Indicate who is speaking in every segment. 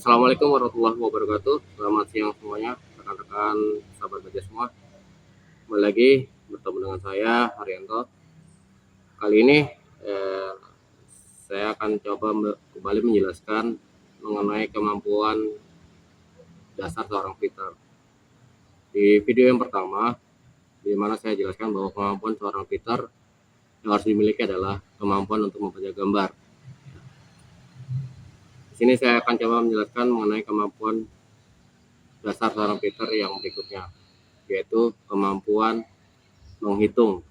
Speaker 1: Assalamualaikum warahmatullahi wabarakatuh. Selamat siang semuanya, rekan-rekan sahabat baja semua. Kembali lagi bertemu dengan saya Haryanto. Kali ini saya akan coba kembali menjelaskan mengenai kemampuan dasar seorang fitter. Di video yang pertama, di mana saya jelaskan bahwa kemampuan seorang fitter yang harus dimiliki adalah kemampuan untuk membaca gambar. Di sini saya akan coba menjelaskan mengenai kemampuan dasar seorang fitter yang berikutnya, yaitu kemampuan menghitung.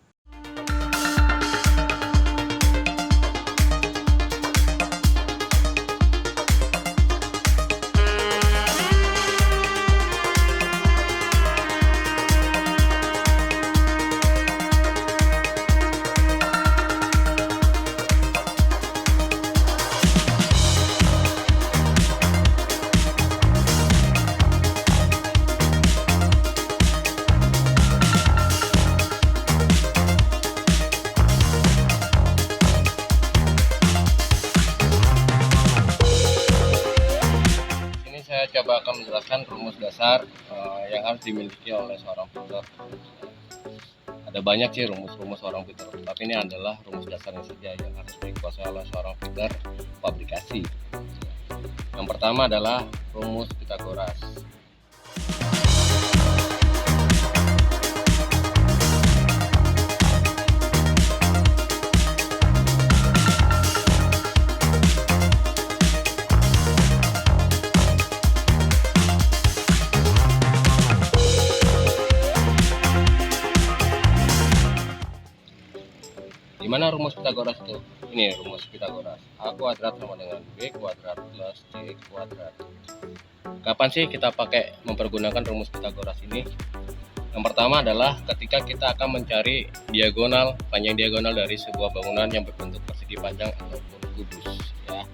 Speaker 1: Saya coba akan menjelaskan rumus dasar yang harus dimiliki oleh seorang fitter. Ada banyak sih rumus-rumus seorang fitter, tapi ini adalah rumus dasarnya saja yang harus dikuasai oleh seorang fitter fabrikasi. Yang pertama adalah rumus Pythagoras. Gimana rumus Pythagoras itu? Ini rumus Pythagoras. A kuadrat sama dengan B kuadrat plus C kuadrat. Kapan sih kita pakai mempergunakan rumus Pythagoras ini? Yang pertama adalah ketika kita akan mencari diagonal, panjang diagonal dari sebuah bangunan yang berbentuk persegi panjang ataupun kubus. Ya.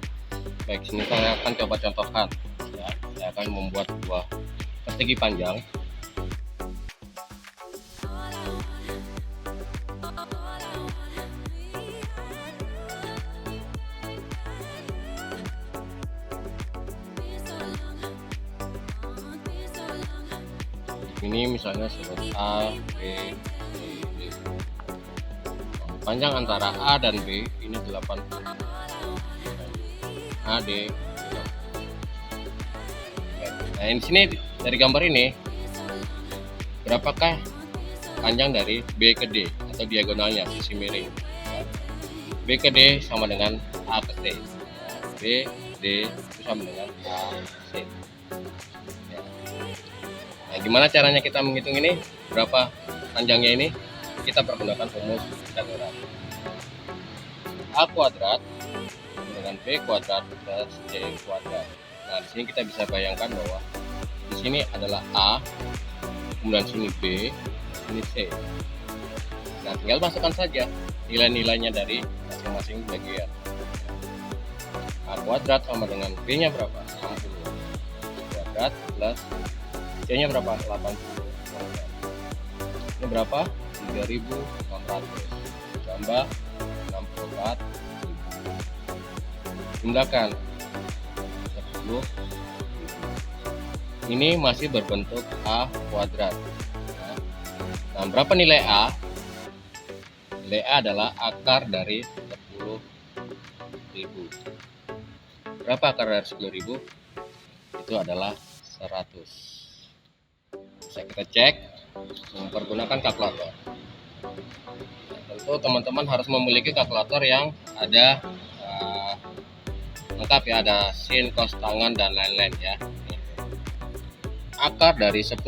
Speaker 1: Baik, sini saya akan coba contohkan. Ya. Saya akan membuat sebuah persegi panjang. Ini misalnya sebut A, B, C, D. Panjang antara A dan B ini 80. A, D. Nah, di sini dari gambar ini berapakah panjang dari B ke D atau diagonalnya, sisi miring. B ke D sama dengan A ke C. B, D itu sama dengan A, C. Nah, gimana caranya kita menghitung ini? Berapa panjangnya ini? Kita pergunakan rumus Pythagoras. A kuadrat dengan B kuadrat plus C kuadrat. Nah, di sini kita bisa bayangkan bahwa di sini adalah A, kemudian sini B, sini C. Nah, tinggal masukkan saja nilai-nilainya dari masing-masing bagian. A kuadrat sama dengan B-nya berapa? 60. Kuadrat plus C-nya berapa? 80. Ini berapa? 3.600. Tambah 64. Jumlahkan 10. Ini masih berbentuk A kuadrat. Nah, berapa nilai A? Nilai A adalah akar dari 10.000. Berapa akar dari 10.000? Itu adalah 100. Bisa kita cek mempergunakan kalkulator. Tentu teman-teman harus memiliki kalkulator yang ada lengkap ya, ada sin, cos, tangan dan lain-lain ya. Akar dari 10.000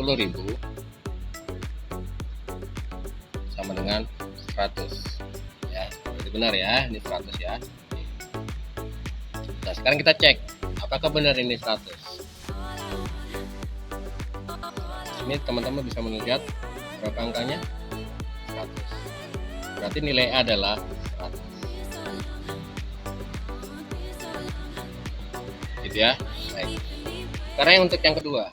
Speaker 1: sama dengan 100 ya. Jadi benar ya, ini 100 ya. Nah, sekarang kita cek apakah benar ini 100. Ini teman-teman bisa melihat berapa angkanya? 100. Berarti nilai A adalah 100. Gitu ya. Baik. Sekarang untuk yang kedua.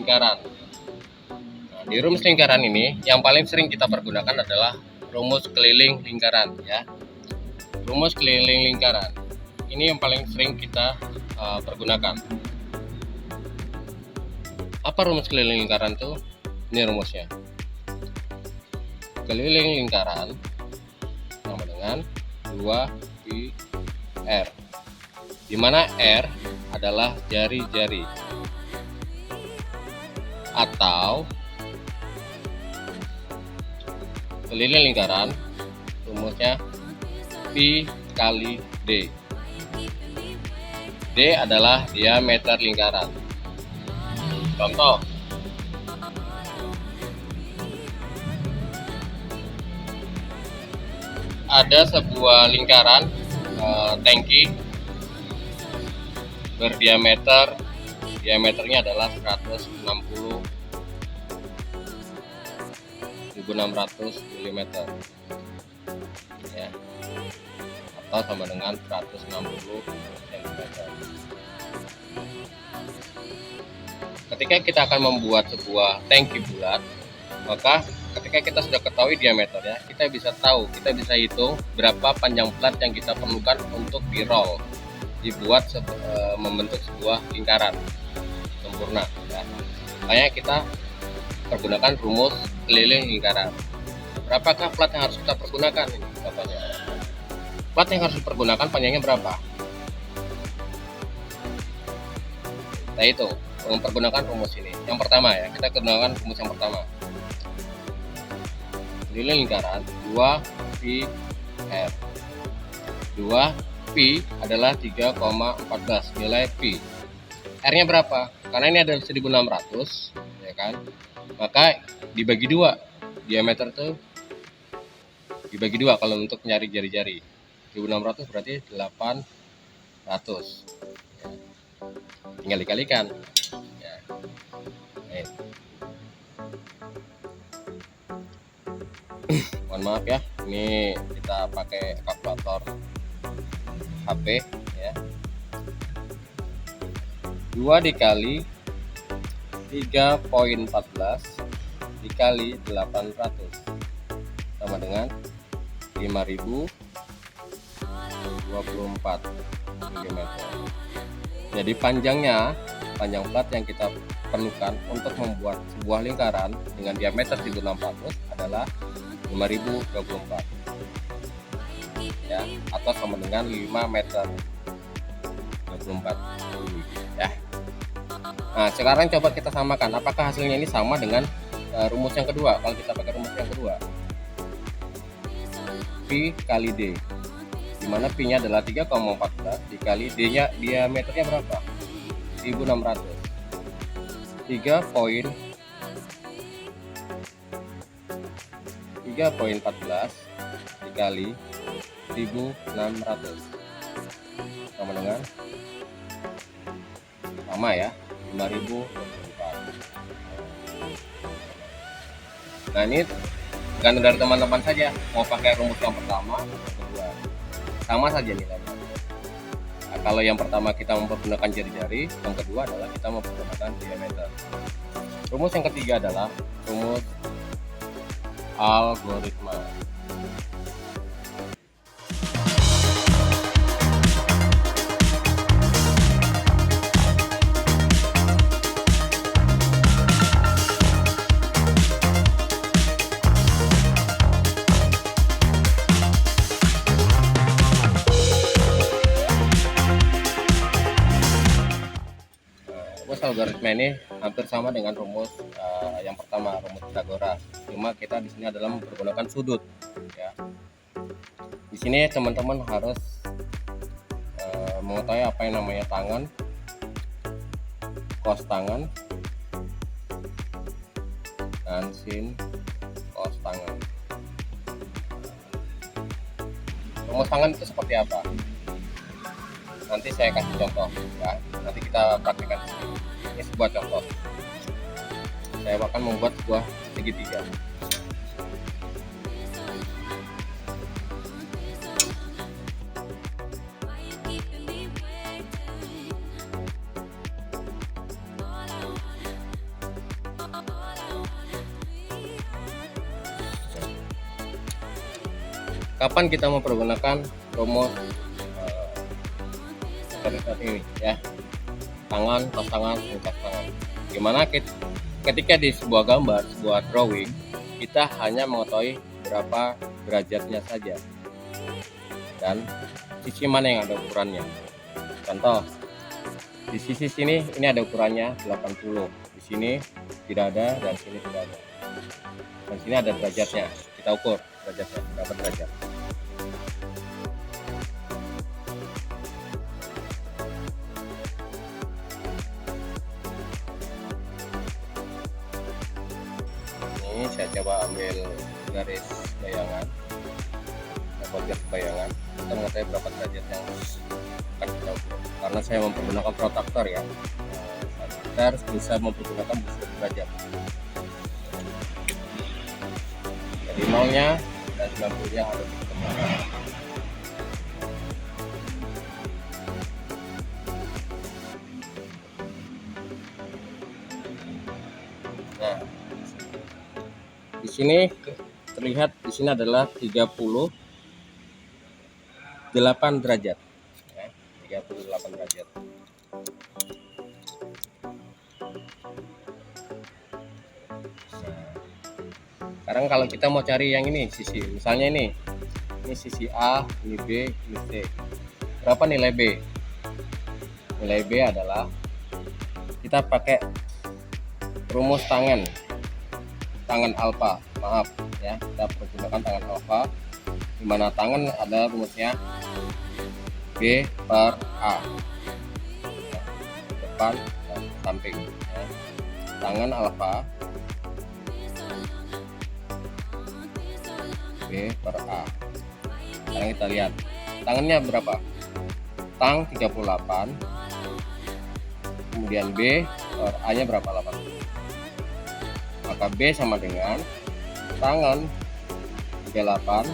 Speaker 1: lingkaran. Nah, di rumus lingkaran ini yang paling sering kita pergunakan adalah rumus keliling lingkaran ya. Rumus keliling lingkaran ini yang paling sering kita pergunakan. Apa rumus keliling lingkaran itu? Ini rumusnya. Keliling lingkaran sama dengan 2pi R, di mana R adalah jari-jari, atau keliling lingkaran rumusnya pi kali D. D adalah diameter lingkaran. Contoh, ada sebuah lingkaran tangki diameternya adalah 160.600 mm ya, atau sama dengan 160 cm. Ketika kita akan membuat sebuah tangki bulat, maka ketika kita sudah ketahui diameternya, kita bisa hitung berapa panjang plat yang kita perlukan untuk di-roll, dibuat membentuk sebuah lingkaran sempurna ya. Makanya kita pergunakan rumus keliling lingkaran. Berapakah plat yang harus kita pergunakan ini? Contohnya, plat yang harus dipergunakan panjangnya berapa? Kita hitung, mempergunakan rumus ini. Yang pertama ya, kita gunakan rumus yang pertama. Keliling lingkaran 2pi R. 2pi adalah 3,14 nilai pi. R-nya berapa? Karena ini adalah 1600 ya kan. Maka dibagi 2. Diameter itu dibagi 2 kalau untuk nyari jari-jari. 1600 berarti 800. Ya. Tinggal dikalikan. Ya. Mohon maaf ya, ini kita pakai kalkulator HP ya. 2 dikali 3,14 dikali 800 sama dengan 5024 mm. Jadi panjang plat yang kita perlukan untuk membuat sebuah lingkaran dengan diameter 1600 adalah 5024 ya, atau sama dengan 5 meter 24 ya. Nah, sekarang coba kita samakan, apakah hasilnya ini sama dengan rumus yang kedua. Kalau kita pakai rumus yang kedua, pi kali D, dimana pi nya adalah 3,14 dikali D nya diameternya berapa? 1600. 3,14 dikali 1600 sama dengan ya 5024. Nah, ini tergantung dari teman-teman saja mau pakai rumus yang pertama atau kedua, sama saja nilainya. Nah, kalau yang pertama kita mempergunakan jari-jari, yang kedua adalah kita mempergunakan diameter. Rumus yang ketiga adalah rumus algoritma. Rumus algoritma ini hampir sama dengan rumus yang pertama, rumus Pythagoras. Cuma kita di sini adalah mempergunakan sudut. Ya. Di sini teman-teman harus mengetahui apa yang namanya tangan, cos tangan, dan sin cos tangan. Rumus tangan itu seperti apa? Nanti saya kasih contoh ya. Nanti kita praktekkan di sini. Ini sebuah contoh. Saya akan membuat sebuah segitiga. kapan kita mempergunakan rumus seperti ini ya, tangan, pas tangan, ringkas tangan. Gimana ketika di sebuah gambar, sebuah drawing, kita hanya mengetahui berapa derajatnya saja dan sisi mana yang ada ukurannya. Contoh, di sisi sini ini ada ukurannya 80, di sini tidak ada, dan sini tidak ada, dan sini ada derajatnya. Kita ukur derajatnya berapa derajat. Ini saya coba ambil garis bayangan, buat garis bayangan, kita mengetahui berapa derajat yang akan kita ukur. Karena saya mempergunakan protractor ya, kita harus bisa mempergunakan busur derajat. Jadi nolnya dan 90-nya harus diketemukan. Nah, di sini terlihat di sini adalah 38 derajat. Ya, 38 derajat. Sekarang kalau kita mau cari yang ini sisi, misalnya ini sisi A, ini B, ini C. Berapa nilai B? Nilai B adalah, kita pakai rumus tangan alfa, maaf ya, kita pergunakan tangan alfa, dimana tangan ada rumusnya B per A, ya, depan dan samping ya. Tangan alfa B per A. Sekarang kita lihat tangannya berapa. Tang 38, kemudian B per A nya berapa, 80. Maka B sama dengan tangan 38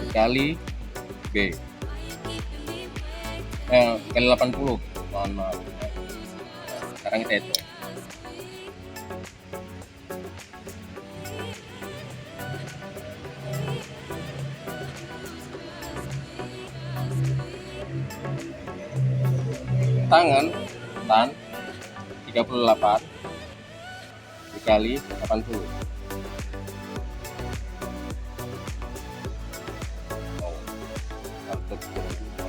Speaker 1: dikali B, kali 80, mohon maaf. Sekarang kita hitung. Tangan tan 38 dikali 80.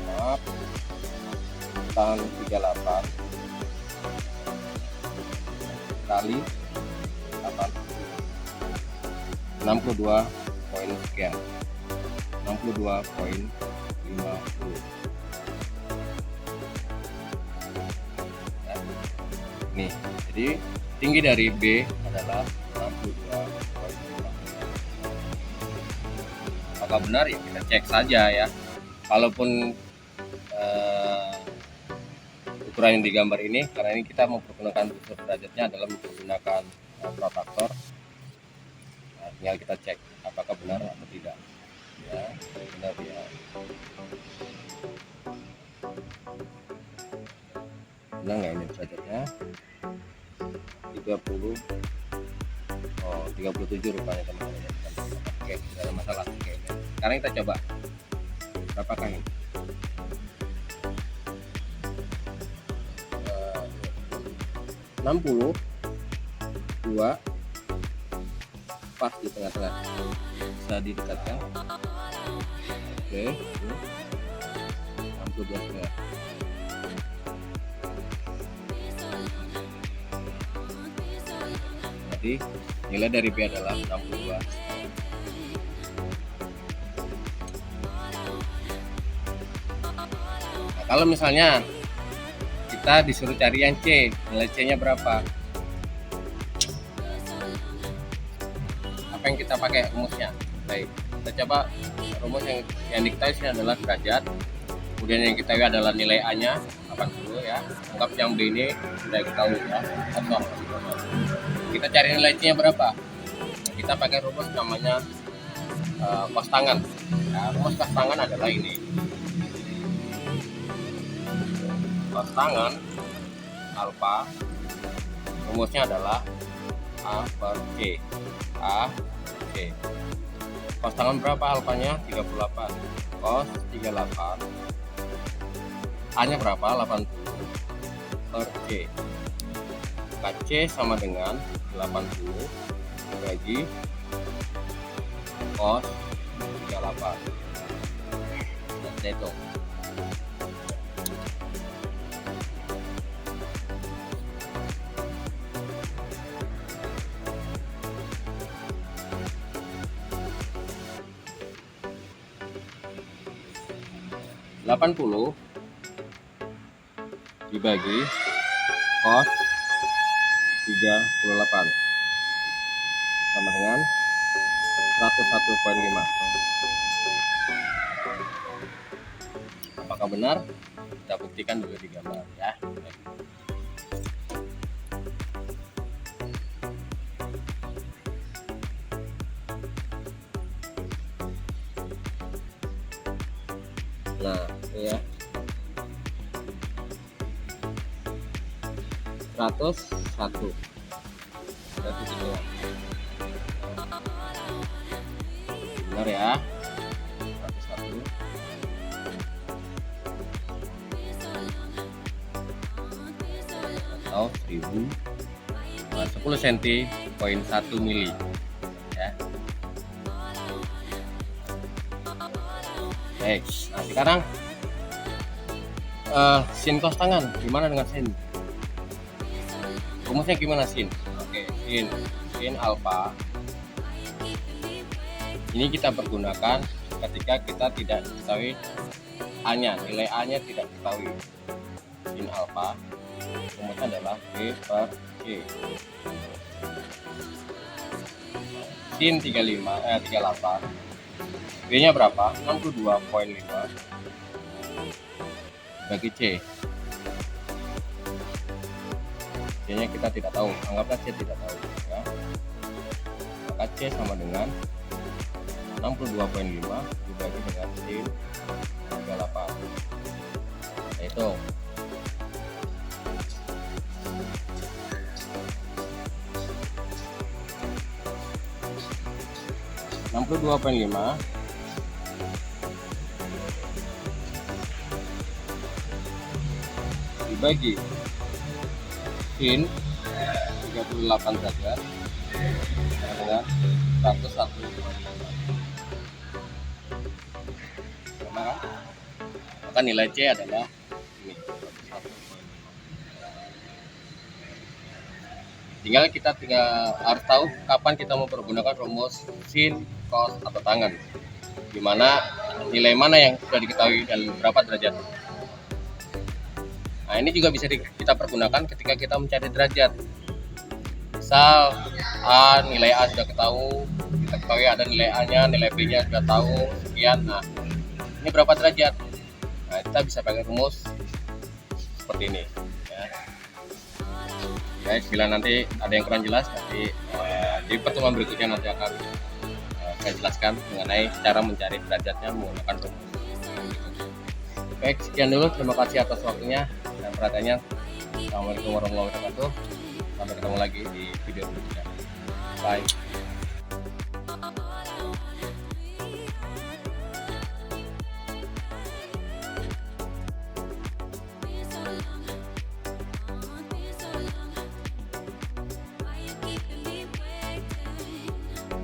Speaker 1: Maaf. Tangan 38 kali 80. 62 poin sekian. 62,50. Nih, jadi tinggi dari B adalah 62,5. Apakah benar? Ya kita cek saja ya. Kalaupun ukuran yang digambar ini, karena ini kita mempergunakan busur derajatnya adalah menggunakan protractor. Nah, tinggal kita cek apakah benar atau tidak. Ya, benar ya. Benar nggak ini derajatnya? 30. Oh, 37 rupanya teman-teman. Oke, tidak ada masalah. Oke. Sekarang kita coba. Berapakah ini? 62 pas di tengah-tengah, bisa didekatkan. Oke, 62,5. Jadi nilai dari B adalah 62. Nah, kalau misalnya kita disuruh cari yang C, nilai C-nya berapa? Apa yang kita pakai rumusnya? Baik, kita coba rumus yang diketahui sini adalah derajat. Kemudian yang kita ketahui adalah nilai A-nya 80 ya. Anggap yang B ini sudah diketahui ya, kosong. Kita cari nilai C-nya berapa? Kita pakai rumus namanya kos tangan. Nah, rumus kos tangan adalah ini. Kos tangan alfa rumusnya adalah A per C. A C. Kos tangan berapa alfanya? 38. Kos 38. A-nya berapa? 80 per C. Maka C sama dengan 80 dibagi cos 38. Dan saya hitung. (80) dibagi cos 38 sama dengan 101,5. Apakah benar? Kita buktikan dulu di gambar ya. Nah, ini ya. 101. Berarti gitu. Benar ya. 101. Atau 1000 10 cm poin 1 mili ya. Baik, nah sekarang sin cos tangan gimana dengan sin? Rumusnya gimana sin? Oke, sin alfa ini kita pergunakan ketika kita tidak diketahui A-nya, nilai A-nya tidak diketahui. Sin alfa rumusnya adalah B per C. Sin 38 B-nya berapa? 62,5 bagi C. C-nya kita tidak tahu, anggaplah C tidak tahu ya. Maka C sama dengan 62,5 dibagi dengan sin 38. Yaitu 62,5 dibagi sin 38 derajat dengan 101,5. Maka nilai C adalah ini, 101,5. Tinggal kita harus tahu kapan kita mau pergunakan rumus sin, cos, atau tangan. Dimana nilai mana yang sudah diketahui dan berapa derajat. Nah, ini juga bisa kita pergunakan ketika kita mencari derajat. Misal nilai A sudah kita ketahui ada nilai A-nya, nilai B-nya sudah tahu sekian. Nah, ini berapa derajat? Nah, kita bisa pakai rumus seperti ini ya. Guys, bila nanti ada yang kurang jelas nanti di pertemuan berikutnya nanti akan saya jelaskan mengenai cara mencari derajatnya menggunakan rumus. Baik, sekian dulu. Terima kasih atas waktunya dan perhatiannya. Assalamualaikum warahmatullahi wabarakatuh. Sampai ketemu lagi di video berikutnya. Bye.